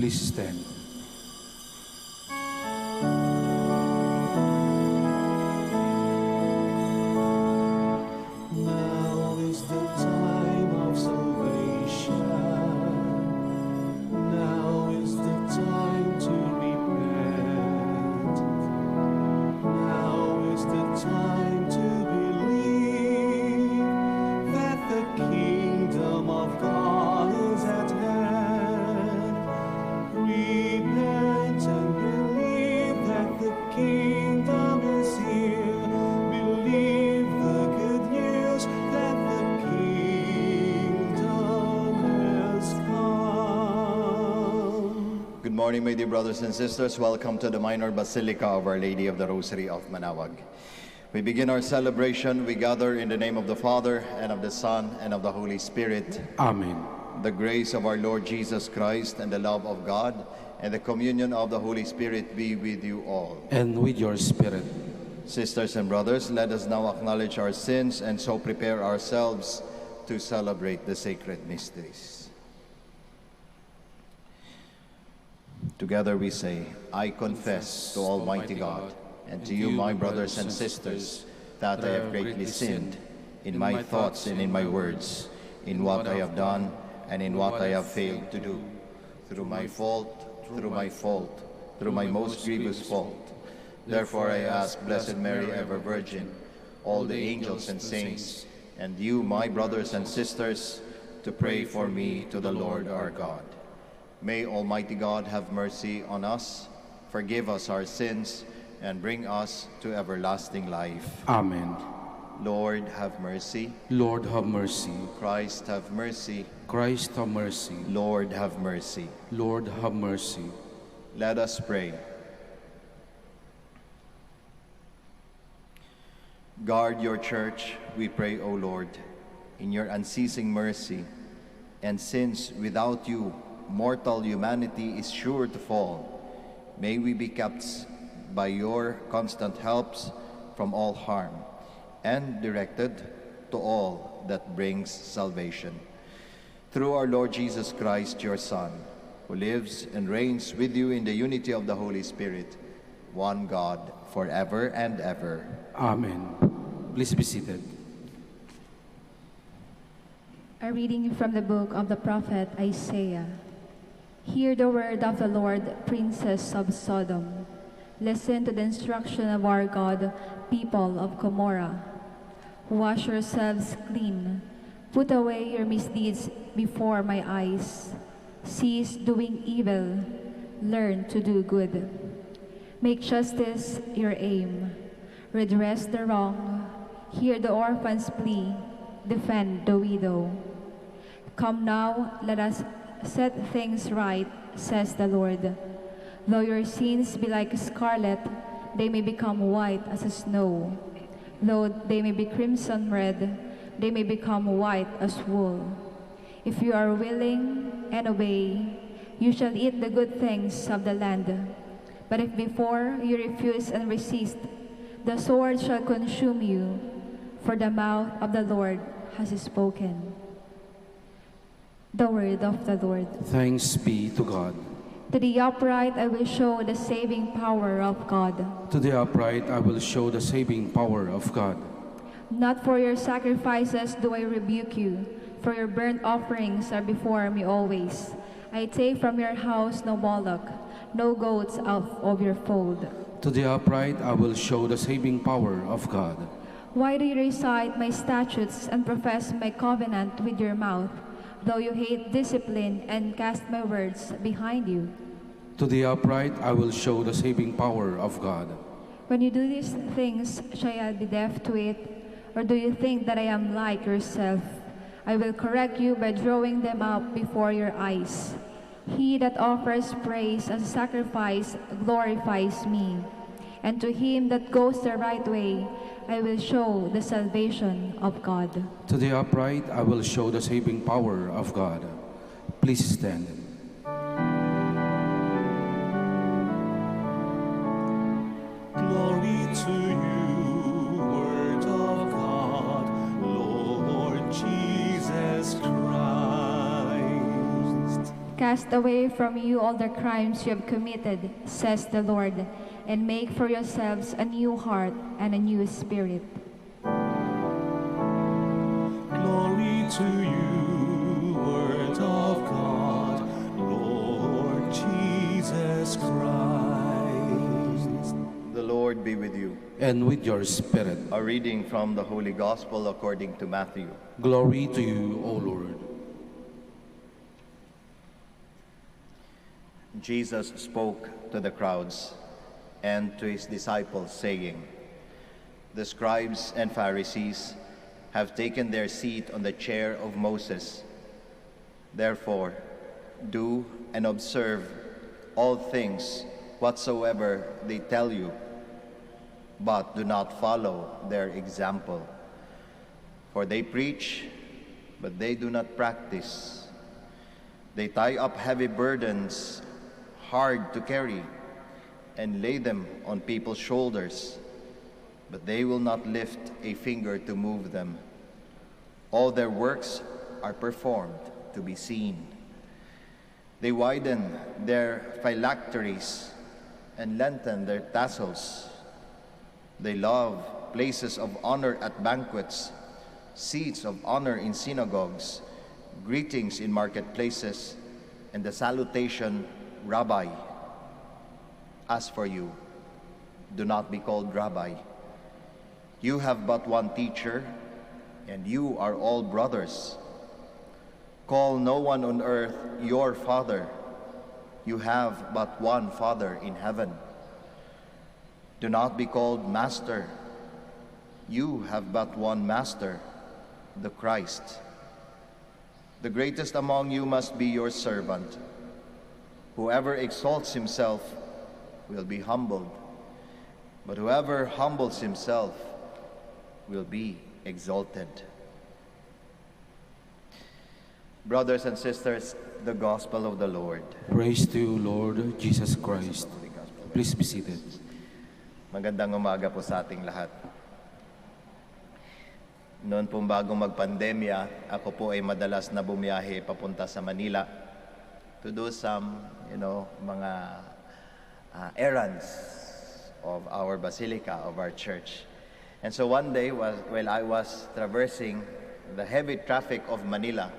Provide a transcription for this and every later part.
Please stand. Now is the time of salvation. Now is the time to repent. Now is the time to believe that the kingdom of God is at hand. Repent and believe that the kingdom is here. Believe the good news that the kingdom has come. Good morning, my dear brothers and sisters. Welcome to the Minor Basilica of Our Lady of the Rosary of Manaoag. We begin our celebration. We gather in the name of the Father, and of the Son, and of the Holy Spirit. Amen. The grace of our Lord Jesus Christ, and the love of God, and the communion of the Holy Spirit be with you all. And with your spirit. Sisters and brothers, let us now acknowledge our sins and so prepare ourselves to celebrate the sacred mysteries. Together we say, I confess to Almighty God and to you, my brothers and sisters, that I have greatly sinned in my thoughts and in my words, in what I have done and in what I have failed to do, through my fault, through my most grievous fault. Therefore I ask Blessed Mary, ever Virgin, all the angels and saints, and you, my brothers and sisters, to pray for me to the Lord our God. May Almighty God have mercy on us, forgive us our sins, and bring us to everlasting life. Amen. Lord, have mercy. Lord, have mercy. Christ, have mercy. Christ, have mercy. Lord, have mercy. Lord, have mercy. Let us pray. Guard your church, we pray, O Lord, in your unceasing mercy. And since without you, mortal humanity is sure to fall, may we be kept by your constant helps from all harm, and directed to all that brings salvation. Through our Lord Jesus Christ, your Son, who lives and reigns with you in the unity of the Holy Spirit, one God, forever and ever. Amen. Please be seated. A reading from the book of the prophet Isaiah. Hear the word of the Lord, princess of Sodom. Listen to the instruction of our God, people of Gomorrah. Wash yourselves clean. Put away your misdeeds before my eyes. Cease doing evil. Learn to do good. Make justice your aim. Redress the wrong. Hear the orphan's plea. Defend the widow. Come now, let us set things right, says the Lord. Though your sins be like scarlet, they may become white as snow. Though they may be crimson red, they may become white as wool. If you are willing and obey, you shall eat the good things of the land. But if before you refuse and resist, the sword shall consume you, for the mouth of the Lord has spoken. The word of the Lord. Thanks be to God. To the upright I will show the saving power of God. To the upright I will show the saving power of God. Not for your sacrifices do I rebuke you, for your burnt offerings are before me always. I take from your house no bullock, no goats out of your fold. To the upright I will show the saving power of God. Why do you recite my statutes and profess my covenant with your mouth, though you hate discipline and cast my words behind you? To the upright I will show the saving power of God. When you do these things, shall I be deaf to it? Or do you think that I am like yourself? I will correct you by drawing them up before your eyes. He that offers praise as a sacrifice glorifies me. And to him that goes the right way, I will show the salvation of God. To the upright I will show the saving power of God. Please stand. Glory to you, Word of God, Lord Jesus Christ. Cast away from you all the crimes you have committed, says the Lord, and make for yourselves a new heart and a new spirit. Glory to you, Word of God, Lord Jesus Christ. The Lord be with you. And with your spirit. A reading from the Holy Gospel according to Matthew. Glory to you, O Lord. Jesus spoke to the crowds and to his disciples, saying, "The scribes and Pharisees have taken their seat on the chair of Moses. Therefore, do and observe all things whatsoever they tell you, but do not follow their example. For they preach, but they do not practice. They tie up heavy burdens, hard to carry, and lay them on people's shoulders, but they will not lift a finger to move them. All their works are performed to be seen. They widen their phylacteries and lengthen their tassels. They love places of honor at banquets, seats of honor in synagogues, greetings in marketplaces, and the salutation, 'Rabbi.' As for you, do not be called Rabbi. You have but one teacher, and you are all brothers. Call no one on earth your father. You have but one Father in heaven. Do not be called Master. You have but one Master, the Christ. The greatest among you must be your servant. Whoever exalts himself will be humbled, but whoever humbles himself will be exalted." Brothers and sisters, the Gospel of the Lord. Praise to you, Lord Jesus Christ. Please be seated. Magandang umaga po sa ating lahat. Noon pong bagong magpandemya, ako po ay madalas na bumiyahe papunta sa Manila to do some, mga errands of our basilica, of our church. And so one day, while I was traversing the heavy traffic of Manila,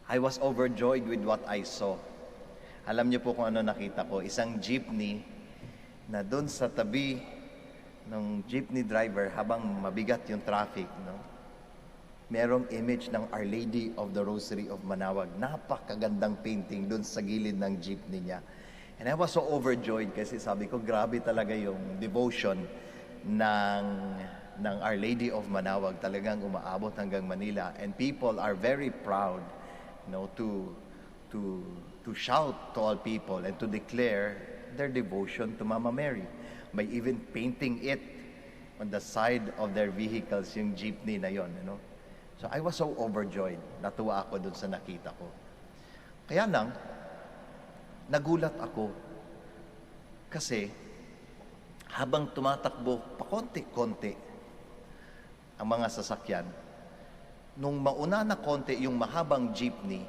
I was overjoyed with what I saw. Alam niyo po kung ano nakita ko? Isang jeepney na doon sa tabi ng jeepney driver habang mabigat yung traffic, merong image ng Our Lady of the Rosary of Manaoag. Napakagandang painting doon sa gilid ng jeepney niya. And I was so overjoyed kasi sabi ko, grabe talaga yung devotion ng Our Lady of Manaoag. Talagang umaabot hanggang Manila. And people are very proud, to shout to all people and to declare their devotion to Mama Mary by even painting it on the side of their vehicles, yung jeepney na yon, So I was so overjoyed. Natuwa ako dun sa nakita ko. Kaya lang, nagulat ako. Kasi, habang tumatakbo, pakonti-konti ang mga sasakyan, nung mauna na konti yung mahabang jeepney,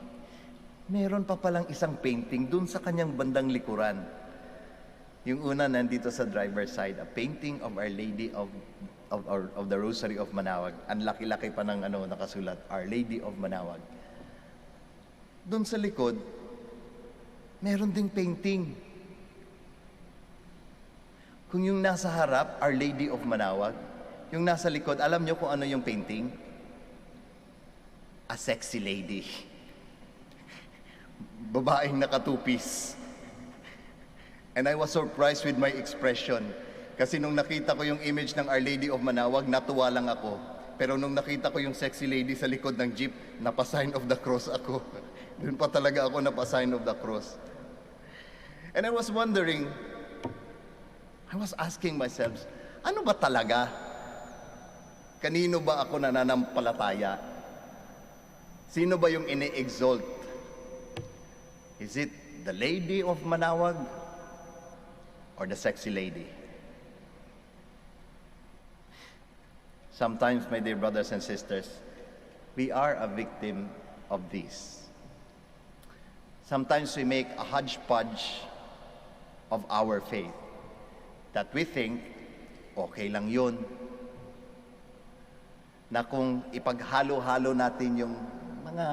meron pa palang isang painting dun sa kanyang bandang likuran. Yung una nandito sa driver's side, a painting of Our Lady of the Rosary of Manaoag. Ang laki-laki pa ng nakasulat, Our Lady of Manaoag. Doon sa likod, meron ding painting. Kung yung nasa harap, Our Lady of Manaoag, yung nasa likod, alam nyo kung ano yung painting? A sexy lady. Babaeng nakatupis. And I was surprised with my expression. Kasi nung nakita ko yung image ng Our Lady of Manaoag, natuwa lang ako. Pero nung nakita ko yung sexy lady sa likod ng jeep, napa-sign of the cross ako. Doon pa talaga ako napa-sign of the cross. And I was wondering, I was asking myself, ano ba talaga? Kanino ba ako nananampalataya? Sino ba yung ini-exalt? Is it the Lady of Manaoag or the sexy lady? Sometimes, my dear brothers and sisters, we are a victim of these. Sometimes we make a hodgepodge of our faith that we think, okay lang yun, na kung ipaghalo-halo natin yung mga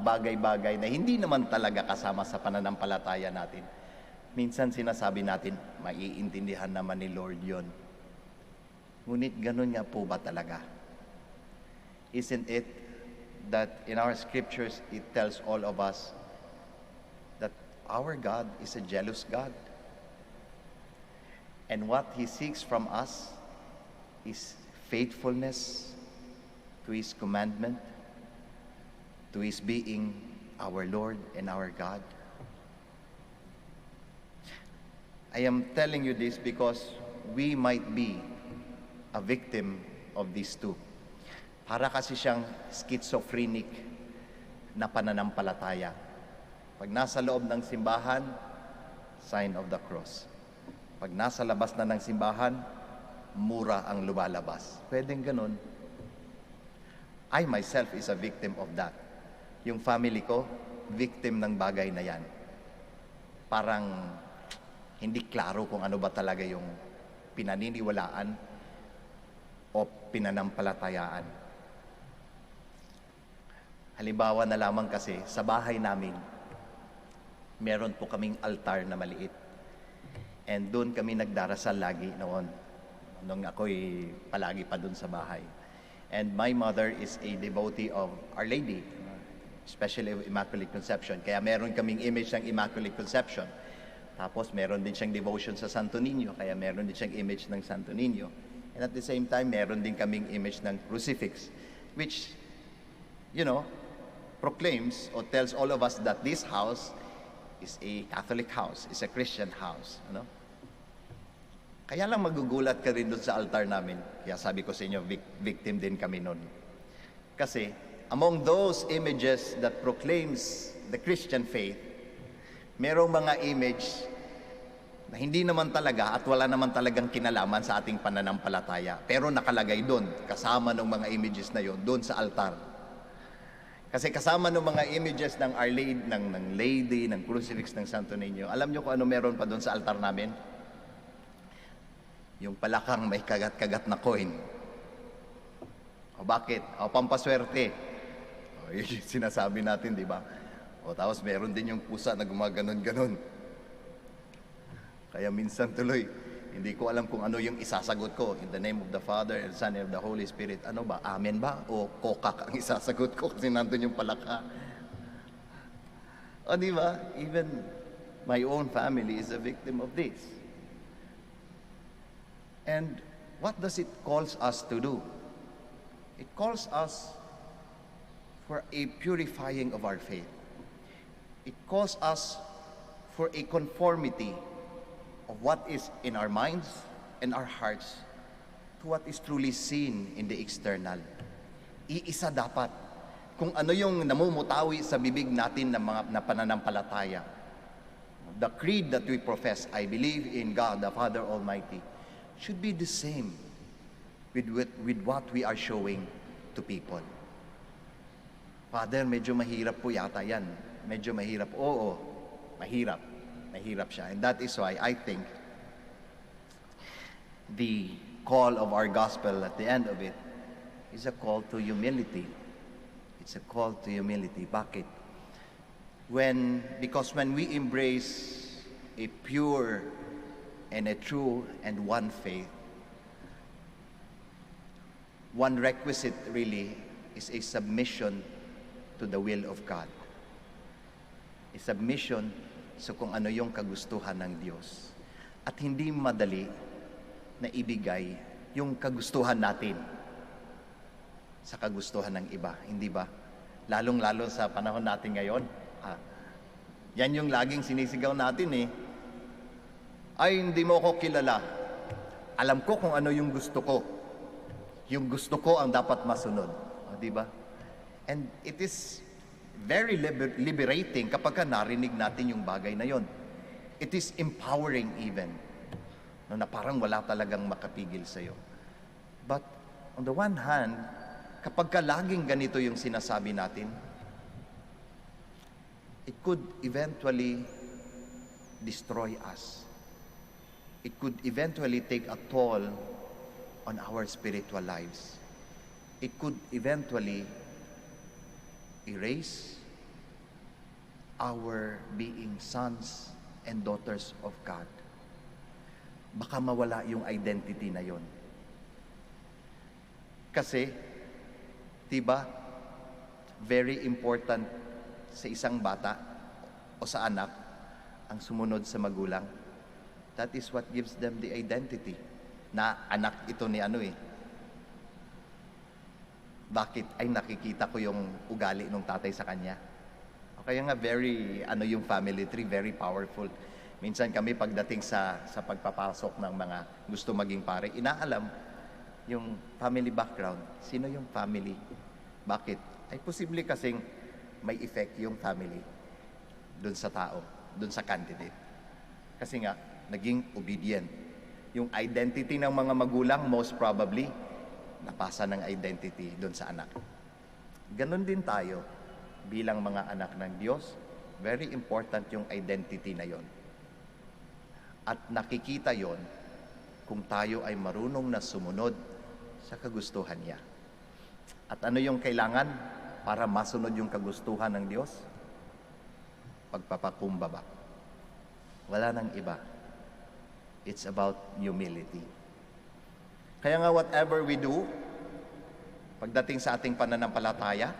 bagay-bagay na hindi naman talaga kasama sa pananampalataya natin, minsan sinasabi natin, maiintindihan naman ni Lord yun. Ngunit ganun nga po ba talaga? Isn't it that in our scriptures, it tells all of us that our God is a jealous God? And what He seeks from us is faithfulness to His commandment, to His being our Lord and our God. I am telling you this because we might be a victim of these two. Para kasi siyang schizophrenic na pananampalataya. Pag nasa loob ng simbahan, sign of the cross. Pag nasa labas na ng simbahan, mura ang lumalabas. Pwedeng ganun. I myself is a victim of that. Yung family ko, victim ng bagay na yan. Parang hindi klaro kung ano ba talaga yung pinaniniwalaan o pinanampalatayaan. Halimbawa na lamang kasi, sa bahay namin, meron po kaming altar na maliit. And doon kami nagdarasal lagi noon. Nung ako'y palagi pa doon sa bahay. And my mother is a devotee of Our Lady, especially of Immaculate Conception. Kaya meron kaming image ng Immaculate Conception. Tapos meron din siyang devotion sa Santo Niño, kaya meron din siyang image ng Santo Niño. And at the same time, meron din kaming image ng crucifix, which, you know, proclaims or tells all of us that this house is a Catholic house, is a Christian house. Ano? Kaya lang magugulat ka rin doon sa altar namin. Kaya sabi ko sa inyo, victim din kami noon. Kasi among those images that proclaims the Christian faith, merong mga image na hindi naman talaga at wala naman talagang kinalaman sa ating pananampalataya. Pero nakalagay doon, kasama ng mga images na yon doon sa altar. Kasi kasama ng mga images ng Our Lady, ng Lady, ng Crucifix, ng Santo Niño. Alam nyo kung ano meron pa doon sa altar namin? Yung palakang may kagat-kagat na coin. O bakit? O pampaswerte. O yun yung sinasabi natin, di ba? O tapos meron din yung pusa na gumaganon-ganon. Kaya minsan tuloy, hindi ko alam kung ano yung isasagot ko. In the name of the Father, and Son, and of the Holy Spirit. Ano ba? Amen ba? O kokak ang isasagot ko kasi nandun yung palaka. O di ba? Even my own family is a victim of this. And what does it calls us to do? It calls us for a purifying of our faith. It calls us for a conformity of what is in our minds and our hearts to what is truly seen in the external. Iisa dapat kung ano yung namumutawi sa bibig natin ng mga na pananampalataya. The creed that we profess, I believe in God, the Father Almighty, should be the same with what we are showing to people. Father, medyo mahirap po yata yan. Medyo mahirap. Oo, mahirap. Mahirap siya. And that is why I think the call of our gospel at the end of it is a call to humility. It's a call to humility. Bakit? Because when we embrace a pure and a true and one faith, one requisite really is a submission to the will of God. A submission sa kung ano yung kagustuhan ng Diyos. At hindi madali na ibigay yung kagustuhan natin sa kagustuhan ng iba. Hindi ba? Lalong-lalo sa panahon natin ngayon. Yan yung laging sinisigaw natin eh. Ay, hindi mo ako kilala. Alam ko kung ano yung gusto ko. Yung gusto ko ang dapat masunod. Di ba? And it is very liberating kapag narinig natin yung bagay na yon. It is empowering even. No, na parang wala talagang makapigil sa'yo. But on the one hand, kapag laging ganito yung sinasabi natin, it could eventually destroy us. It could eventually take a toll on our spiritual lives. It could eventually erase our being sons and daughters of God. Baka mawala yung identity na yon. Kasi, diba, very important sa isang bata o sa anak ang sumunod sa magulang. That is what gives them the identity. Na anak ito ni ano eh. Bakit? Ay nakikita ko yung ugali ng tatay sa kanya. O kaya nga very, yung family tree, very powerful. Minsan kami pagdating sa pagpapasok ng mga gusto maging pare, inaalam yung family background. Sino yung family? Bakit? Ay posible kasing may effect yung family dun sa tao, dun sa candidate. Kasi nga, naging obedient. Yung identity ng mga magulang, most probably, napasa ng identity doon sa anak. Ganon din tayo bilang mga anak ng Diyos. Very important yung identity na yon. At nakikita yon kung tayo ay marunong na sumunod sa kagustuhan niya. At ano yung kailangan para masunod yung kagustuhan ng Diyos? Pagpapakumbaba. Wala nang iba. It's about humility. Kaya nga whatever we do, pagdating sa ating pananampalataya,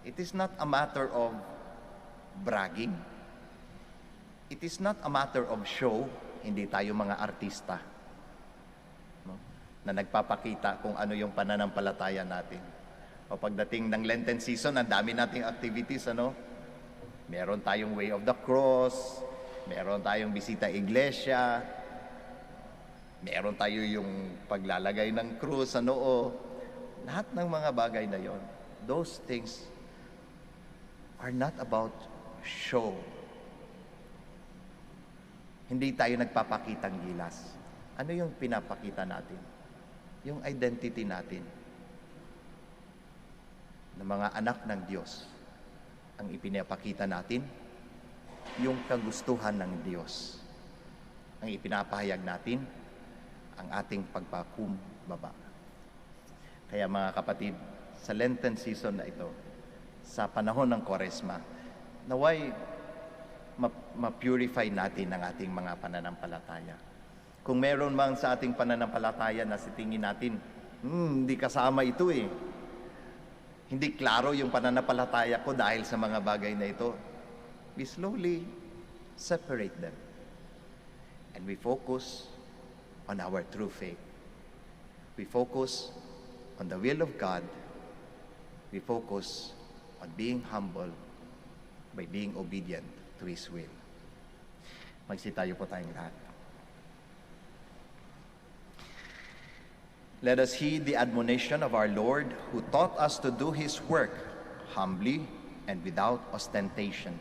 it is not a matter of bragging. It is not a matter of show. Hindi tayo mga artista, no? Na nagpapakita kung ano yung pananampalataya natin. O pagdating ng Lenten season, ang dami nating activities, Meron tayong Way of the Cross, meron tayong bisita iglesia, meron tayo yung paglalagay ng krus sa noo. Lahat ng mga bagay na yon. Those things are not about show. Hindi tayo nagpapakitang gilas. Ano yung pinapakita natin? Yung identity natin ng mga anak ng Diyos. Ang ipinapakita natin, yung kagustuhan ng Diyos. Ang ipinapahayag natin, ang ating pagpakumbaba. Kaya mga kapatid, sa Lenten season na ito, sa panahon ng Kwaresma, naway ma-purify natin ang ating mga pananampalataya. Kung meron man sa ating pananampalataya na sitingin natin, hindi kasama ito eh. Hindi klaro yung pananampalataya ko dahil sa mga bagay na ito. We slowly separate them. And we focus on our true faith. We focus on the will of God. We focus on being humble by being obedient to His will. Magsitayo po tayong lahat. Let us heed the admonition of our Lord, who taught us to do His work humbly and without ostentation.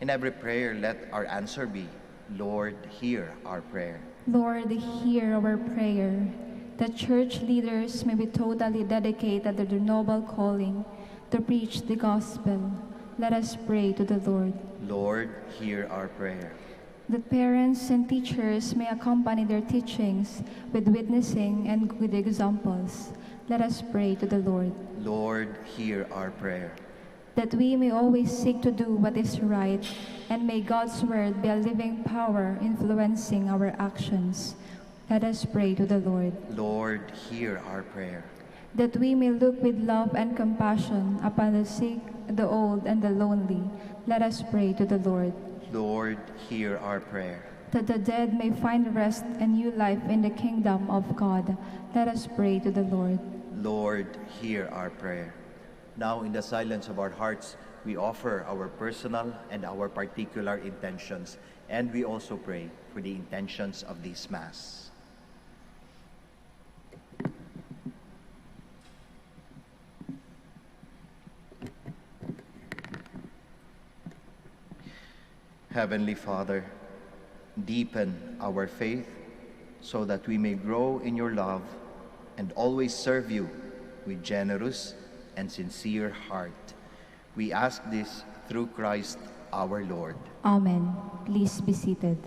In every prayer, let our answer be, Lord, hear our prayer. Lord, hear our prayer. That church leaders may be totally dedicated to their noble calling to preach the gospel. Let us pray to the Lord. Lord, hear our prayer. That parents and teachers may accompany their teachings with witnessing and good examples. Let us pray to the Lord. Lord, hear our prayer. That we may always seek to do what is right, and may God's word be a living power influencing our actions. Let us pray to the Lord. Lord, hear our prayer. That we may look with love and compassion upon the sick, the old, and the lonely. Let us pray to the Lord. Lord, hear our prayer. That the dead may find rest and new life in the kingdom of God. Let us pray to the Lord. Lord, hear our prayer. Now, in the silence of our hearts, we offer our personal and our particular intentions, and we also pray for the intentions of this Mass. Heavenly Father, deepen our faith so that we may grow in your love and always serve you with generous and sincere heart. We ask this through Christ our Lord. Amen. Please be seated.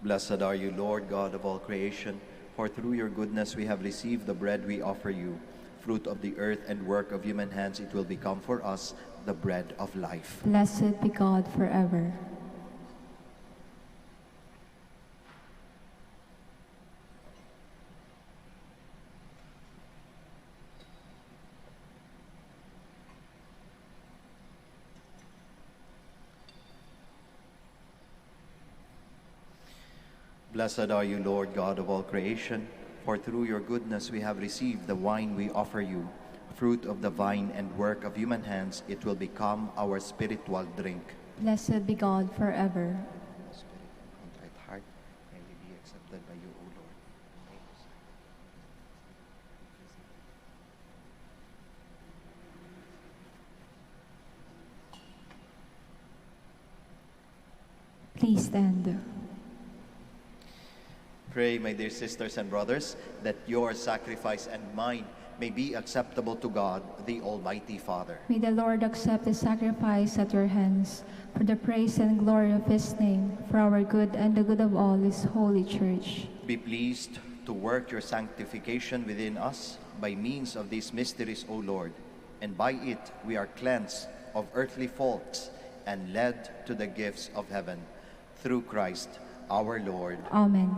Blessed are you, Lord God of all creation, for through your goodness we have received the bread we offer you. Fruit of the earth and work of human hands, it will become for us the bread of life. Blessed be God forever. Blessed are you, Lord God of all creation, for through your goodness we have received the wine we offer you. Fruit of the vine and work of human hands, it will become our spiritual drink. Blessed be God forever. Spirit and contrite heart, may we be accepted by you, O Lord. Please stand. Pray, my dear sisters and brothers, that your sacrifice and mine may be acceptable to God, the Almighty Father. May the Lord accept the sacrifice at your hands for the praise and glory of his name, for our good and the good of all his holy church. Be pleased to work your sanctification within us by means of these mysteries, O Lord, and by it we are cleansed of earthly faults and led to the gifts of heaven. Through Christ our Lord. Amen.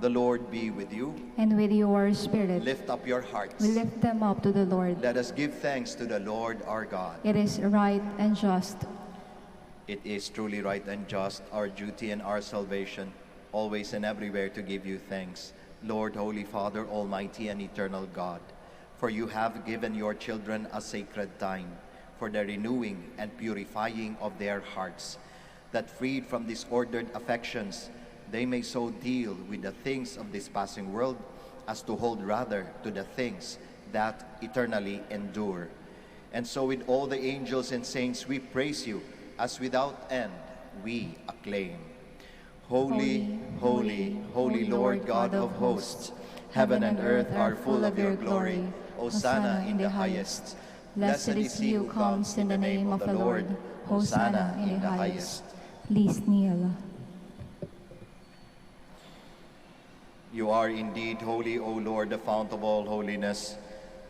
The Lord be with you. And with your spirit. Lift up your hearts. We lift them up to the Lord. Let us give thanks to the Lord our God. It is right and just. It is truly right and just, our duty and our salvation, always and everywhere to give you thanks, Lord, Holy Father, Almighty and eternal God. For you have given your children a sacred time for the renewing and purifying of their hearts, that freed from disordered affections, they may so deal with the things of this passing world as to hold rather to the things that eternally endure. And so with all the angels and saints we praise you, as without end we acclaim. Holy, holy, holy Lord God of hosts, heaven and earth are full of your glory. Hosanna in the highest. Blessed is he who comes in the name of the Lord. Hosanna in the highest. Please kneel. You are indeed holy, O Lord, the fount of all holiness.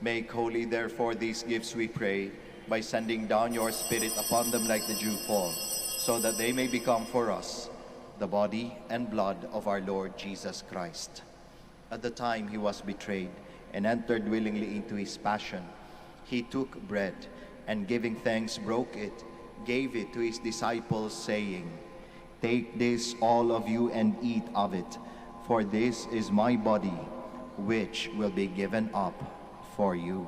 Make holy, therefore, these gifts, we pray, by sending down your Spirit upon them like the dew fall, so that they may become for us the body and blood of our Lord Jesus Christ. At the time he was betrayed and entered willingly into his passion, he took bread and, giving thanks, broke it, gave it to his disciples, saying, "Take this, all of you, and eat of it. For this is my body, which will be given up for you."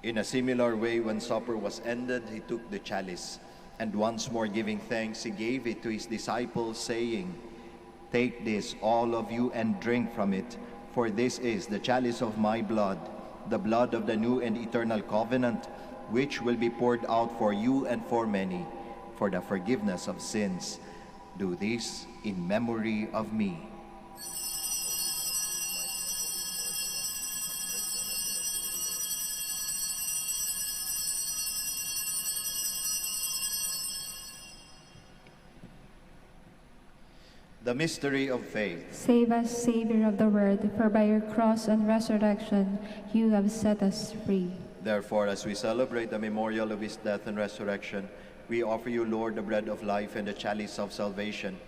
In a similar way, when supper was ended, he took the chalice, and once more giving thanks, he gave it to his disciples, saying, "Take this, all of you, and drink from it. For this is the chalice of my blood, the blood of the new and eternal covenant, which will be poured out for you and for many, for the forgiveness of sins. Do this in memory of me." The mystery of faith. Save us, Savior of the world, for by your cross and resurrection you have set us free. Therefore, as we celebrate the memorial of his death and resurrection, we offer you, Lord, the bread of life and the chalice of salvation,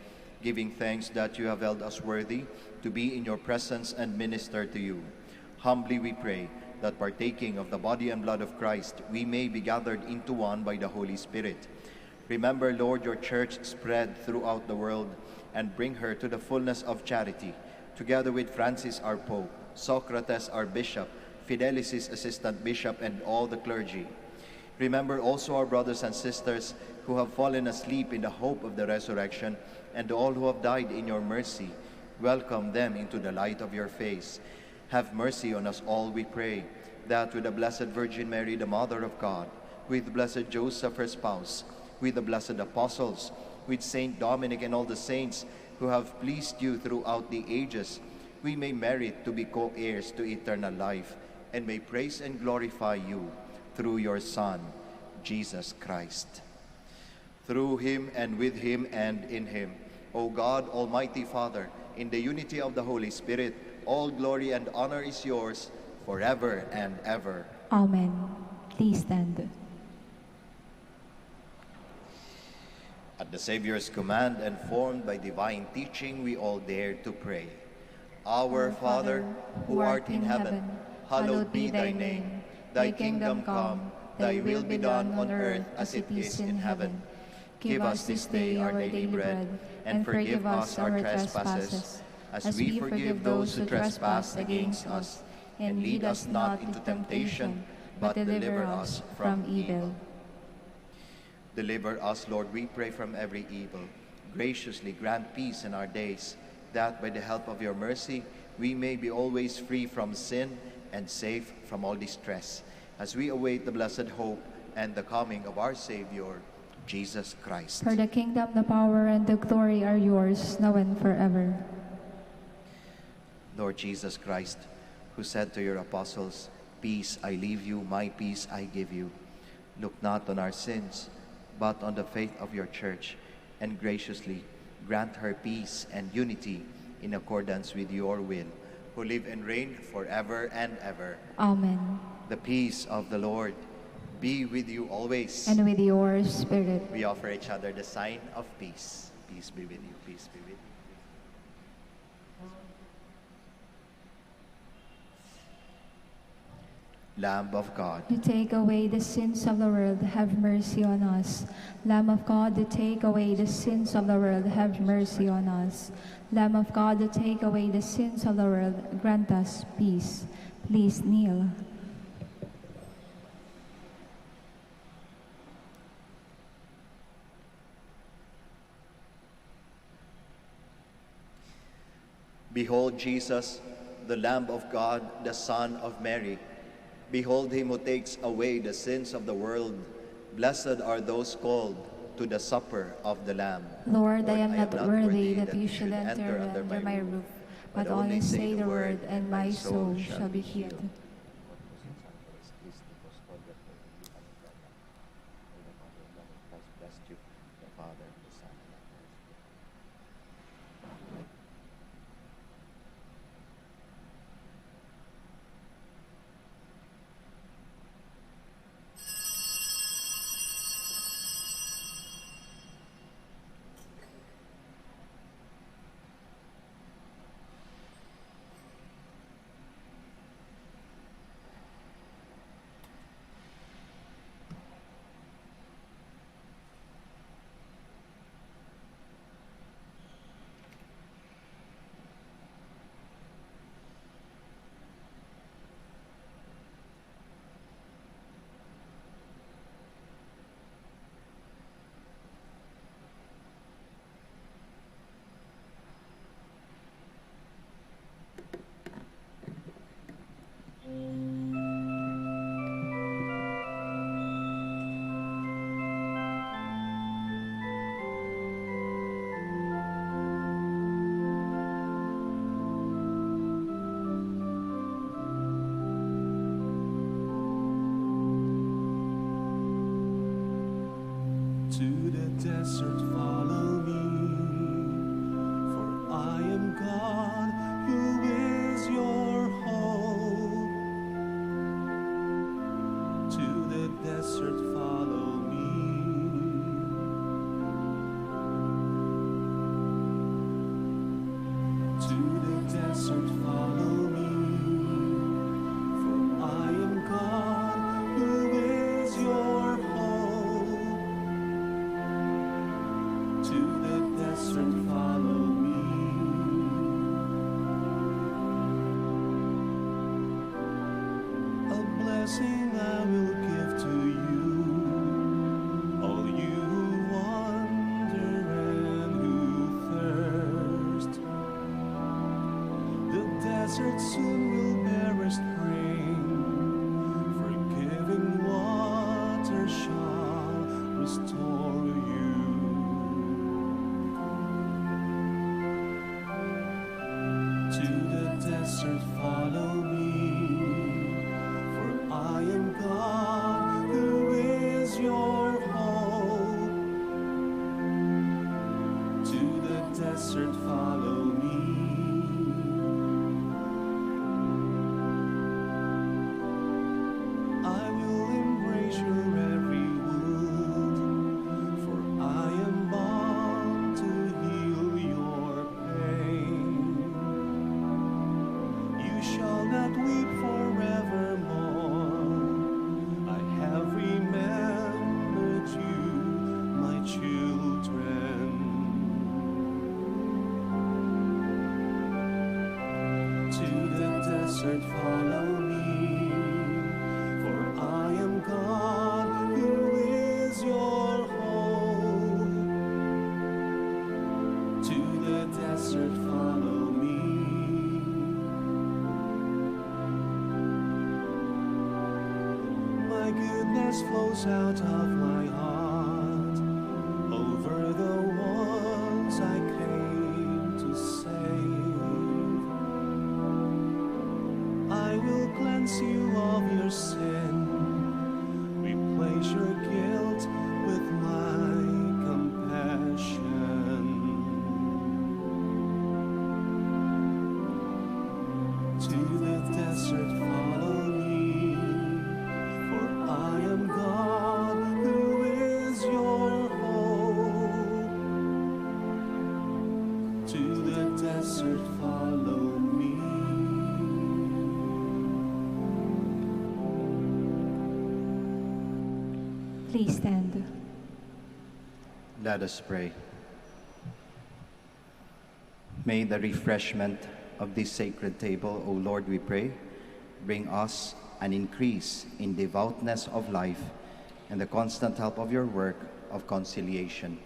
giving thanks that you have held us worthy to be in your presence and minister to you. Humbly we pray that, partaking of the body and blood of Christ, we may be gathered into one by the Holy Spirit. Remember, Lord, your church spread throughout the world, and bring her to the fullness of charity, together with Francis our Pope, Socrates our Bishop, Fidelis' assistant bishop, and all the clergy. Remember also our brothers and sisters who have fallen asleep in the hope of the resurrection, and all who have died in your mercy. Welcome them into the light of your face. Have mercy on us all, we pray, that with the Blessed Virgin Mary, the Mother of God, with Blessed Joseph, her spouse, with the blessed apostles, with Saint Dominic and all the saints who have pleased you throughout the ages, we may merit to be co-heirs to eternal life, and may praise and glorify you through your Son, Jesus Christ. Through him and with him and in him, O God, Almighty Father, in the unity of the Holy Spirit, all glory and honor is yours forever and ever. Amen. Please stand. At the Savior's command and formed by divine teaching, we all dare to pray. Our Father, who art in heaven, hallowed be thy name. Thy kingdom come, thy will be done on earth as it is in heaven. Give us this day our daily bread, and forgive us our trespasses, as we forgive those who trespass against us. And lead us not into temptation, but deliver us from evil. Deliver us, Lord, we pray, from every evil. Graciously grant peace in our days, that by the help of your mercy we may be always free from sin and safe from all distress, as we await the blessed hope and the coming of our Savior, Jesus Christ. For the kingdom, the power, and the glory are yours, now and forever. Lord Jesus Christ, who said to your apostles, "Peace I leave you, my peace I give you," look not on our sins, but on the faith of your church, and graciously grant her peace and unity in accordance with your will, who live and reign forever and ever. Amen. The peace of the Lord be with you always. And with your spirit. We offer each other the sign of peace. Peace be with you. Peace be with you. Lamb of God, You take away the sins of the world, have mercy on us. Lamb of God, you take away the sins of the world, have mercy on us. Lamb of God, you take away the sins of the world, grant us peace. Please kneel. behold Jesus, the Lamb of God, the Son of Mary. Behold him who takes away the sins of the world. Blessed are those called to the supper of the Lamb. Lord, I am not worthy that you should enter under my roof, but only say the word, and my soul shall be healed. To the desert follow me, for I am God, who is your hope. To the desert follow me. To the desert follow me, for I am God, who is your hope. To the desert follow me. blessing I will give to you. All you who wander and who thirst, the desert soon will bear a spring. Forgiving water shall restore you. To the desert follow me, for I am God who is your hope. To the desert follow me. I will embrace your every wound, for I am bound to heal your pain. You shall not weep forevermore. I have remembered you, my children. To the desert follow me, for I am God who is your hope. To the desert follow me. My goodness flows out of my heart over the ones I came to save. I will cleanse you of your sin, replace your guilt with my compassion. To the desert follow me, for I am God who is your hope. To the desert follow me. Please stand. Let us pray. May the refreshment of this sacred table, O Lord, we pray, bring us an increase in devoutness of life and the constant help of your work of conciliation.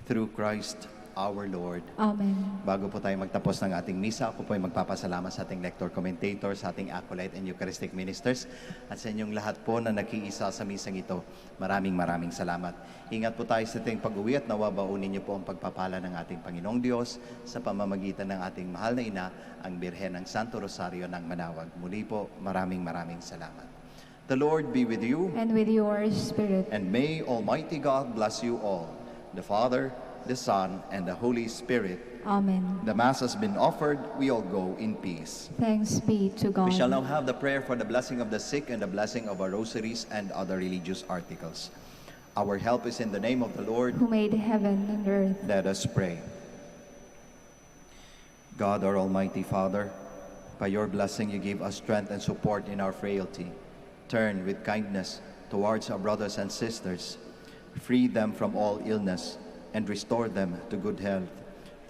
Through Christ our Lord. Amen. Bago po tayo magtapos ng ating misa, ako po ay magpapasalamat sa ating lector commentator, sa ating acolyte and Eucharistic ministers, at sa inyong lahat po na nakiisa sa misang ito. Maraming salamat. Ingat po tayo sa ating pag-uwi at nawa baunin niyo po ang pagpapala ng ating Panginoong Diyos sa pamamagitan ng ating mahal na ina, ang Birhen ng Santo Rosario ng Manaoag. Muli po, maraming salamat. The Lord be with you. And with your spirit. And may Almighty God bless you all, the Father, the Son, and the Holy Spirit. Amen. The Mass has been offered. We all go in peace. Thanks be to God. We shall now have the prayer for the blessing of the sick and the blessing of our rosaries and other religious articles. Our help is in the name of the Lord, who made heaven and earth. Let us pray. God, our Almighty Father, by your blessing you give us strength and support in our frailty. Turn with kindness towards our brothers and sisters. Free them from all illness and restore them to good health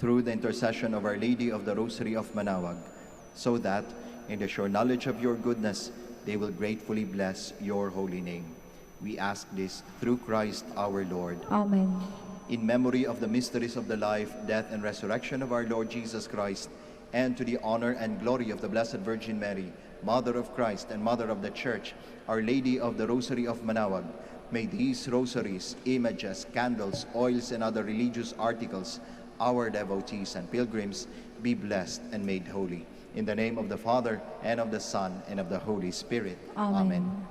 through the intercession of Our Lady of the Rosary of Manaoag, so that, in the sure knowledge of your goodness, they will gratefully bless your holy name. We ask this through Christ our Lord. Amen. In memory of the mysteries of the life, death, and resurrection of our Lord Jesus Christ, and to the honor and glory of the Blessed Virgin Mary, Mother of Christ and Mother of the Church, Our Lady of the Rosary of Manaoag, may these rosaries, images, candles, oils, and other religious articles, our devotees and pilgrims, be blessed and made holy. In the name of the Father, and of the Son, and of the Holy Spirit. Amen. Amen.